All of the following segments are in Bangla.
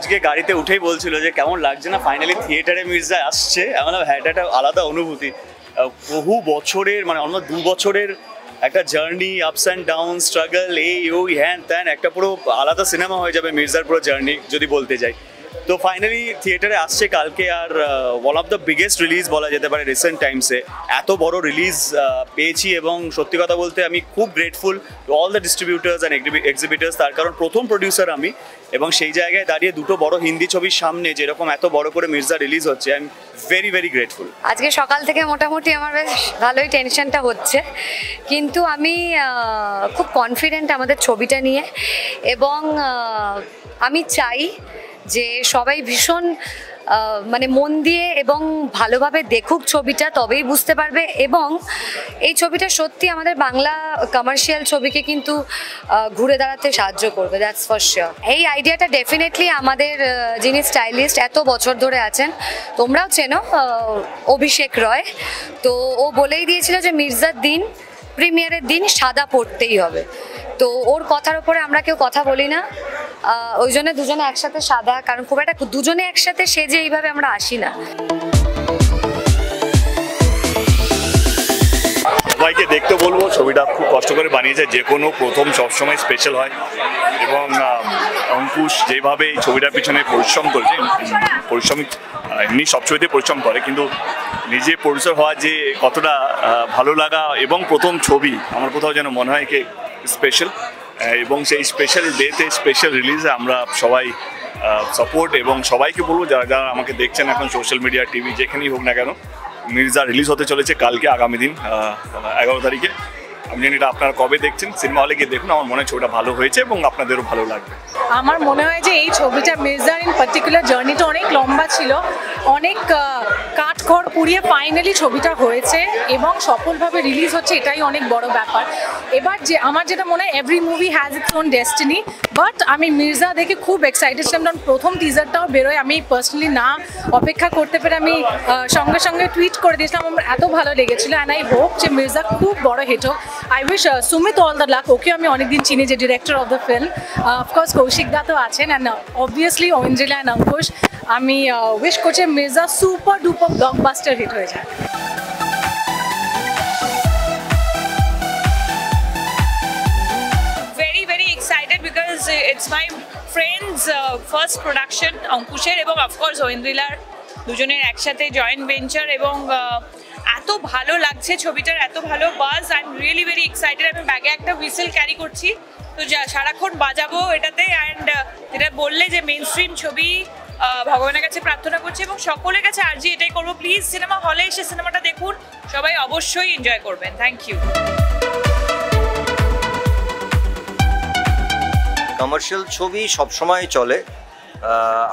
আজকে গাড়িতে উঠেই বলছিল যে কেমন লাগছে না ফাইনালি থিয়েটারে মির্জা আসছে। এমন হ্যাঁ, এটা একটা আলাদা অনুভূতি। বহু বছরের মানে অলমোস্ট 2 বছরের একটা journey, ups and down, struggle, এই ওই হ্যান ত্যান, একটা পুরো আলাদা সিনেমা হয়ে যাবে মির্জার পুরো জার্নি যদি বলতে যাই। তো ফাইনালি থিয়েটারে আসছে কালকে, আর one of the biggest release বলা যেতে পারে রিসেন্ট টাইমসে। এত বড় রিলিজ পেয়েছি এবং সত্যি কথা বলতে আমি খুব grateful to all the distributors and exhibitors, তার কারণ প্রথম প্রডিউসার আমি, এবং সেই জায়গায় দাঁড়িয়ে দুটো বড় হিন্দি ছবির সামনে যেরকম এত বড় করে মির্জা রিলিজ হচ্ছে, I am very very grateful. আজকে সকাল থেকে মোটামুটি আমার বেশ ভালোই টেনশনটা হচ্ছে, কিন্তু আমি খুব কনফিডেন্ট আমাদের ছবিটা নিয়ে, এবং আমি চাই যে সবাই ভীষণ মানে মন দিয়ে এবং ভালোভাবে দেখুক ছবিটা, তবেই বুঝতে পারবে। এবং এই ছবিটা সত্যি আমাদের বাংলা কমার্শিয়াল ছবিকে কিন্তু ঘুরে দাঁড়াতে সাহায্য করবে, দ্যাটস ফর শিওর। এই আইডিয়াটা ডেফিনেটলি আমাদের যিনি স্টাইলিস্ট এত বছর ধরে আছেন, তোমরাও চেনো, অভিষেক রয়, তো ও বলেই দিয়েছিল যে মির্জার দিন, প্রিমিয়ারের দিন সাদা পড়তেই হবে। তো ওর কথার উপরে আমরা কেউ কথা বলি না, ওই জন্য দুজনে একসাথে সাদা, কারণ খুব একটা দুজনে একসাথে সেজে এইভাবে আমরা আসি না। সবাইকে দেখতে বলবো, ছবিটা খুব কষ্ট করে বানিয়েছে, যে কোনো প্রথম সবসময় স্পেশাল হয়, এবং অঙ্কুশ যেভাবে এই ছবিটার পিছনে পরিশ্রম করেছে, পরিশ্রম এমনি সব ছবিতে পরিশ্রম করে, কিন্তু নিজে প্রডিউসার হওয়া যে কতটা ভালো লাগা, এবং প্রথম ছবি আমার কোথাও যেন মনে হয় কি স্পেশাল, এবং সেই স্পেশাল ডেতে স্পেশাল রিলিজে আমরা সবাই সাপোর্ট, এবং সবাইকে বলবো যারা যারা আমাকে দেখছেন এখন সোশ্যাল মিডিয়া, টিভি, যেখানেই হোক না কেন, মির্জা রিলিজ হতে চলেছে কালকে, আগামী দিন 11 তারিখে। আমি জানি এটা আপনারা কবে দেখছেন, সিনেমা হলে গিয়ে দেখুন, আমার মনে হয় ছবিটা ভালো হয়েছে এবং আপনাদেরও ভালো লাগবে। আমার মনে হয় যে এই ছবিটা মির্জার ইন পার্টিকুলার জার্নিটা অনেক লম্বা ছিল, অনেক কাঠখড় পুড়িয়ে ফাইনালি ছবিটা হয়েছে এবং সফলভাবে রিলিজ হচ্ছে, এটাই অনেক বড় ব্যাপার। এবার যে আমার যেটা মনে হয়, every movie has its own destiny, but আমি মির্জা দেখে খুব এক্সাইটেড ছিলাম, কারণ প্রথম টিজারটাও বেরোয়, আমি পার্সোনালি না অপেক্ষা করতে পেরে আমি সঙ্গে সঙ্গে টুইট করে দিয়েছিলাম, আমার এত ভালো লেগেছিলো। অ্যান্ড আই হোপ যে মির্জা খুব বড় হিট হোক। I wish Sumit all the luck, okay আমি অনেকদিন চিনি, যে director of the film, of course Kaushik da তো আছেন, and obviously Aindrila and Ankush. আমি উইশ করছি Mirza super duper blockbuster hit হয়ে যায়। Very very excited because it's my friend's first production, অঙ্কুশের এবং অফকোর্স ঐন্দ্রিলার, দুজনের একসাথে জয়েন্ট ভেঞ্চার, এবং এত ভালো লাগছে ছবিটার, এত ভালো বাজ। I am really very excited. আমি ব্যাগে একটা হুইসেল ক্যারি করছি, তো সারাক্ষণ বাজাবো এটাতে। অ্যান্ড যেটা বললে যে মেন স্ট্রিম ছবি, ভগবানের কাছে প্রার্থনা করছি এবং সকলের কাছে আর্জি এটাই করবো, প্লিজ সিনেমা হলে এসে সিনেমাটা দেখুন, সবাই অবশ্যই এনজয় করবেন। Thank you. কমার্শিয়াল ছবি সবসময় চলে,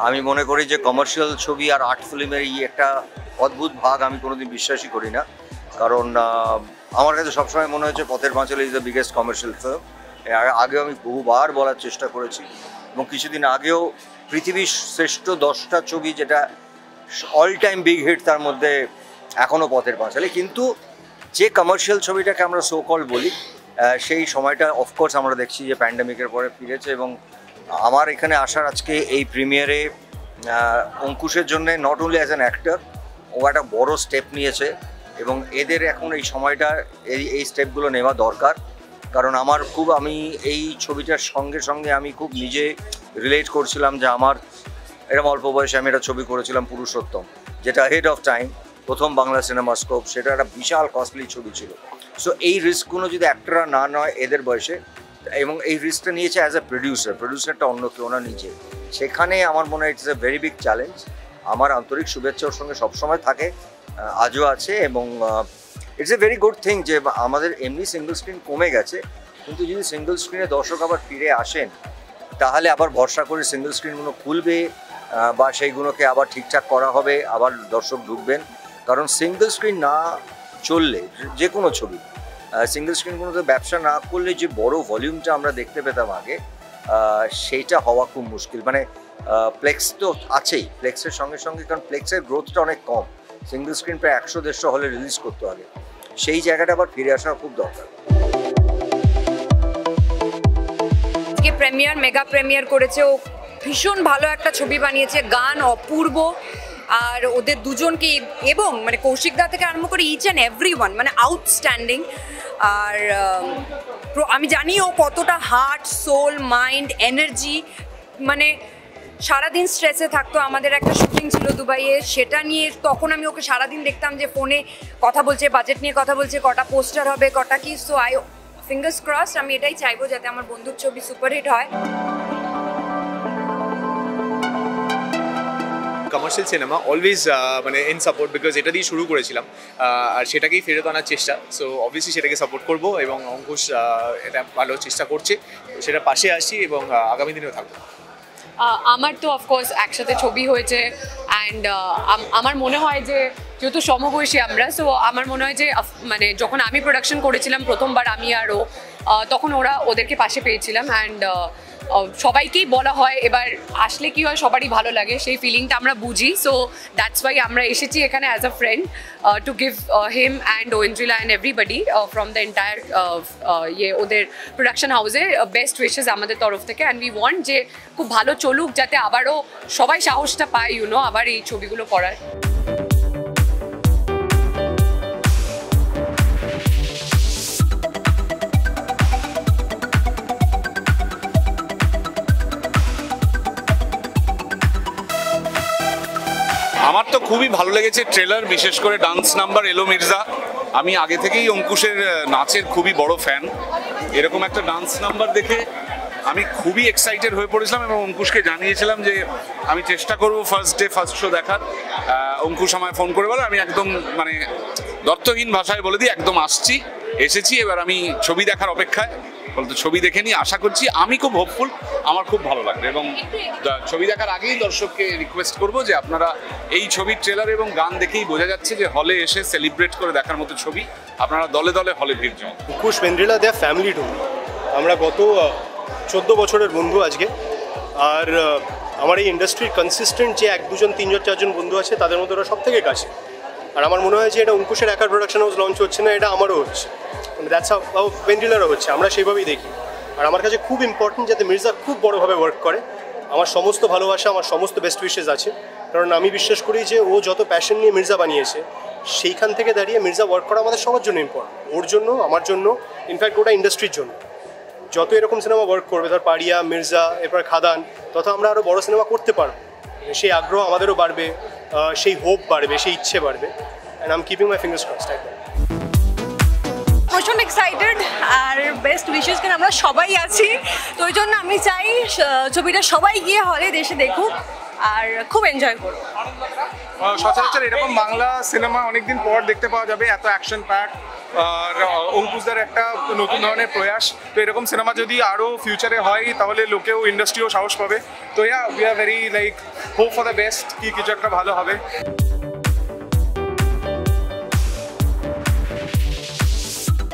আমি মনে করি যে কমার্শিয়াল ছবি আর আর্ট ফিল্মের এই একটা অদ্ভুত ভাগ আমি কোনোদিন বিশ্বাসই করি না, কারণ আমার কাছে সবসময় মনে হয়েছে Pather Panchali is the biggest commercial film. আগেও আমি বহুবার বলার চেষ্টা করেছি, এবং কিছুদিন আগেও পৃথিবীর শ্রেষ্ঠ 10টা ছবি যেটা অল টাইম বিগ হিট, তার মধ্যে এখনও পথের পাঁচালী। কিন্তু যে কমার্শিয়াল ছবিটাকে আমরা সো কল বলি, সেই সময়টা অফকোর্স আমরা দেখছি যে প্যান্ডেমিকের পরে ফিরেছে, এবং আমার এখানে আসার আজকে এই প্রিমিয়ারে অঙ্কুশের জন্য not only as an actor, ও একটা বড় স্টেপ নিয়েছে, এবং এদের এখন এই সময়টা এই স্টেপগুলো নেওয়া দরকার, কারণ আমি এই ছবিটার সঙ্গে সঙ্গে আমি খুব নিজে রিলেট করছিলাম যে আমার এরকম অল্প বয়সে আমি একটা ছবি করেছিলাম পুরুষোত্তম, যেটা হেড অফ টাইম, প্রথম বাংলা সিনেমা স্কোপ, সেটা একটা বিশাল কস্টলি ছবি ছিল। সো এই রিস্কগুলো যদি অ্যাক্টররা না নয় এদের বয়সে, এবং এই রিস্কটা নিয়েছে অ্যাজ এ প্রডিউসারটা অন্য কেউ না, নিজে, সেখানে আমার মনে হয় it's a very big challenge. আমার আন্তরিক শুভেচ্ছা ওর সঙ্গে সবসময় থাকে, আজও আছে, এবং it's a very good thing যে আমাদের এমনি সিঙ্গল স্ক্রিন কমে গেছে, কিন্তু যদি সিঙ্গল স্ক্রিনে দর্শক আবার ফিরে আসেন, তাহলে আবার ভরসা করে সিঙ্গল স্ক্রিনগুলো খুলবে বা সেইগুলোকে আবার ঠিকঠাক করা হবে, আবার দর্শক ঢুকবেন। কারণ সিঙ্গল স্ক্রিন না চললে, যে কোনো ছবি সিঙ্গল স্ক্রিনগুলোতে ব্যবসা না করলে যে বড় ভলিউমটা আমরা দেখতে পেতাম আগে, সেইটা হওয়া খুব মুশকিল। মানে প্লেক্স তো আছেই, প্লেক্সের সঙ্গে সঙ্গে, কারণ প্লেক্সের গ্রোথটা অনেক কম, সিঙ্গল স্ক্রিন প্রায় 100-150 হলে রিলিজ করতে আগে, সেই জায়গাটা আবার ফিরে আসা খুব দরকার। প্রিমিয়ার মেগা প্রিমিয়ার করেছে, ও ভীষণ ভালো একটা ছবি বানিয়েছে, গান অপূর্ব, আর ওদের দুজনকে এবং মানে কৌশিকদা থেকে আরম্ভ করে ইচ অ্যান্ড এভরিওয়ান মানে আউটস্ট্যান্ডিং। আর আমি জানি ও কতটা হার্ট, সোল, মাইন্ড, এনার্জি, মানে সারাদিন স্ট্রেসে থাকতো। আমাদের একটা শুটিং ছিল দুবাইয়ে, সেটা নিয়ে তখন আমি ওকে সারাদিন দেখতাম যে ফোনে কথা বলছে, বাজেট নিয়ে কথা বলছে, কটা পোস্টার হবে, কটা কি। সো আই ফিঙ্গার্স ক্রসড, আমি এটাই চাইবো যাতে আমার বন্ধুর ছবি সুপারহিট হয়। কমার্শিয়াল সিনেমা অলওয়েজ মানে ইন সাপোর্ট, বিকজ এটা দিয়ে শুরু করেছিলাম আর সেটাকেই ফেরত আনার চেষ্টা। সো অবভিয়াসলি সেটাকে সাপোর্ট করব এবং অঙ্কুশ এটা ভালো চেষ্টা করছে, সেটা পাশে আসি এবং আগামী দিনেও থাকবো। আমার তো অফকোর্স একসাথে ছবি হয়েছে অ্যান্ড আমার মনে হয় যে যেহেতু সমবয়সী আমরা, সো আমার মনে হয় যে মানে যখন আমি প্রোডাকশন করেছিলাম প্রথমবার আমি আর ও, তখন ওদেরকে পাশে পেয়েছিলাম অ্যান্ড সবাইকেই বলা হয় এবার আসলে কি হয় সবারই ভালো লাগে, সেই ফিলিংটা আমরা বুঝি। সো দ্যাটস ওয়াই আমরা এসেছি এখানে as a friend to give him and Aindrila and everybody from the entire ওদের প্রোডাকশন হাউসে বেস্ট উইশেস আমাদের তরফ থেকে। অ্যান্ড উই ওয়ান্ট যে খুব ভালো চলুক, যাতে আবারও সবাই সাহসটা পায় আবার এই ছবিগুলো করার। আমার তো খুবই ভালো লেগেছে ট্রেলার, বিশেষ করে ডান্স নাম্বার এলো মির্জা। আমি আগে থেকেই অঙ্কুশের নাচের খুবই বড় ফ্যান। এরকম একটা ডান্স নাম্বার দেখে আমি খুবই এক্সাইটেড হয়ে পড়েছিলাম এবং অঙ্কুশকে জানিয়েছিলাম যে আমি চেষ্টা করব ফার্স্ট ডে ফার্স্ট শো দেখার। অঙ্কুশ আমায় ফোন করে বলে, আমি একদম মানে দর্থহীন ভাষায় বলে দিই একদম এসেছি, এবার আমি ছবি দেখার অপেক্ষায়। বলতে ছবি দেখে নিই, আশা করছি আমি খুব হোপফুল, আমার খুব ভালো লাগবে। এবং ছবি দেখার আগেই দর্শককে রিকোয়েস্ট করব যে আপনারা এই ছবির ট্রেলার এবং গান দেখেই বোঝা যাচ্ছে যে হলে এসে সেলিব্রেট করে দেখার মতো ছবি। আপনারা দলে দলে হলে ভিড় জমান। অঙ্কুশ ওয়েন্দ্রিলা দেয়া ফ্যামিলি টু। আমরা গত 14 বছরের বন্ধু আজকে। আর আমার এই ইন্ডাস্ট্রির কনসিস্টেন্ট যে 1, 2, 3, 4 বন্ধু আছে তাদের মধ্যে ওরা সব থেকে কাছে। আর আমার মনে হয় যে এটা অঙ্কুশের একার প্রোডাকশন হাউস লঞ্চ হচ্ছে না, এটা আমারও হচ্ছে, মানে দ্যাটস হাউ ওয়েন্দ্রিলারও হচ্ছে। আমরা সেইভাবেই দেখি। আর আমার কাছে খুব ইম্পর্টেন্ট যাতে মির্জা খুব বড়োভাবে ওয়ার্ক করে। আমার সমস্ত ভালোবাসা, আমার সমস্ত বেস্ট উইশেস আছে, কারণ আমি বিশ্বাস করি যে ও যত প্যাশন নিয়ে মির্জা বানিয়েছে সেইখান থেকে দাঁড়িয়ে মির্জা ওয়ার্ক করা আমাদের সবার জন্য ইম্পর্টেন্ট, ওর জন্য, আমার জন্য, ইনফ্যাক্ট ওটা ইন্ডাস্ট্রির জন্য। যত এরকম সিনেমা ওয়ার্ক করবে, ধর পারিয়া, মির্জা, এরপর খাদান, তত আমরা আরও বড় সিনেমা করতে পারবো। সেই আগ্রহ আমাদেরও বাড়বে, সেই হোপ বাড়বে, সেই ইচ্ছে বাড়বে। And I am keeping my fingers crossed. প্রচণ্ড এক্সাইটেড আর বেস্ট উইশেস কিন্তু আমরা সবাই আছি, তো ওই জন্য আমি চাই ছবিটা সবাই গিয়ে হলে দেশে দেখুক আর খুব এনজয় করুক। সচরাচর এরকম বাংলা সিনেমা অনেকদিন পর দেখতে পাওয়া যাবে, এত অ্যাকশন প্যাক আর অঙ্কুশদার একটা নতুন ধরনের প্রয়াস। তো এরকম সিনেমা যদি আরও ফিউচারে হয় তাহলে লোকেও ইন্ডাস্ট্রিও সাহস পাবে। তো yeah, we are very like hope for the best, কি কিছু একটা ভালো হবে।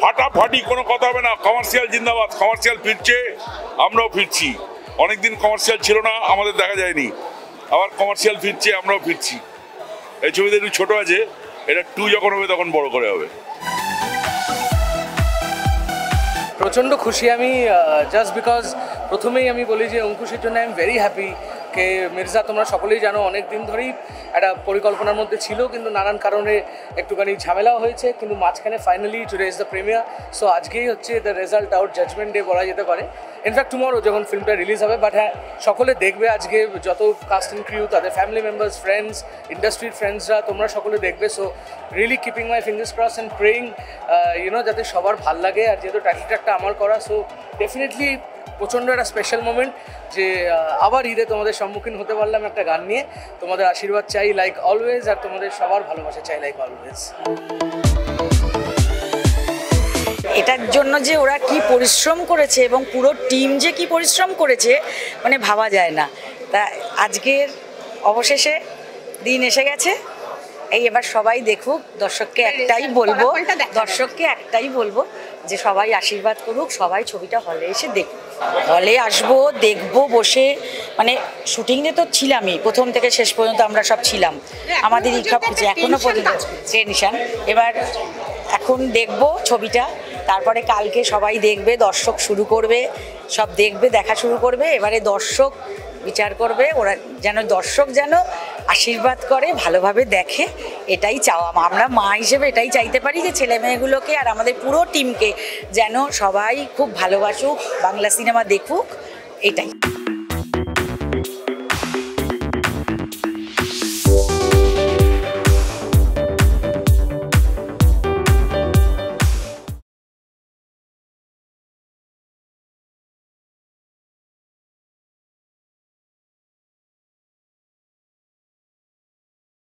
ফাটাফাটি কোনো কথা হবে না, কমার্শিয়াল জিন্দাবাদ। কমার্শিয়াল ফিরছে, আমরাও ফিরছি। অনেকদিন কমার্শিয়াল ছিল না, আমাদের দেখা যায়নি, আবার কমার্শিয়াল ফিরছে, আমরাও ফিরছি। এই ছবিতে একটু ছোটো আছে, এটা 2 যখন হবে তখন বড় করে হবে। প্রচণ্ড খুশি আমি, জাস্ট বিকজ প্রথমেই আমি বলি যে অঙ্কুশের জন্য আই এম ভেরি হ্যাপি। কে মির্জা তোমরা সকলেই জানো অনেক দিন ধরেই একটা পরিকল্পনার মধ্যে ছিল, কিন্তু নানান কারণে একটুখানি ঝামেলাও হয়েছে, কিন্তু মাঝখানে finally today is the premiere. So আজকেই হচ্ছে the result out, judgement day বলা যেতে পারে। ইনফ্যাক্ট টুমরো যখন ফিল্মটা রিলিজ হবে। বাট হ্যাঁ, সকলে দেখবে আজকে, যত কাস্ট অ্যান্ড ক্রিউ, তাদের ফ্যামিলি মেম্বার্স, ফ্রেন্ডস, ইন্ডাস্ট্রির ফ্রেন্ডসরা, তোমরা সকলে দেখবে। So really keeping my fingers cross and praying যাতে সবার ভাল লাগে। আর যেহেতু টাইটেল ট্র্যাকটা আমার করা, সো ডেফিনেটলি প্রচণ্ড একটা স্পেশাল মোমেন্ট যে আবার ঈদে তোমাদের সম্মুখীন হতে পারলাম একটা গান নিয়ে। তোমাদের আশীর্বাদ চাই লাইক অলওয়েজ, আর তোমাদের সবার ভালোবাসা চাই লাইক অলওয়েজ। এটার জন্য যে ওরা কি পরিশ্রম করেছে এবং পুরো টিম যে কি পরিশ্রম করেছে মানে ভাবা যায় না। তা আজকের অবশেষে দিন এসে গেছে, এই এবার সবাই দেখুক। দর্শককে একটাই বলবো যে সবাই আশীর্বাদ করুক, সবাই ছবিটা হলে এসে দেখুক। হলে আসবো, দেখবো বসে, মানে শুটিংয়ে তো ছিলামই, প্রথম থেকে শেষ পর্যন্ত আমরা সব ছিলাম। আমাদের সব কিছু এখনো পর্যন্ত টেনশন। এবার এখন দেখবো ছবিটা, তারপরে কালকে সবাই দেখবে, দর্শক শুরু করবে, সব দেখবে, দেখা শুরু করবে। এবারে দর্শক বিচার করবে, ওরা যেন দর্শক যেন আশীর্বাদ করে, ভালোভাবে দেখে, এটাই চাওয়া। আমরা মা হিসেবে এটাই চাইতে পারি যে ছেলে মেয়েগুলোকে আর আমাদের পুরো টিমকে যেন সবাই খুব ভালোবাসুক, বাংলা সিনেমা দেখুক, এটাই।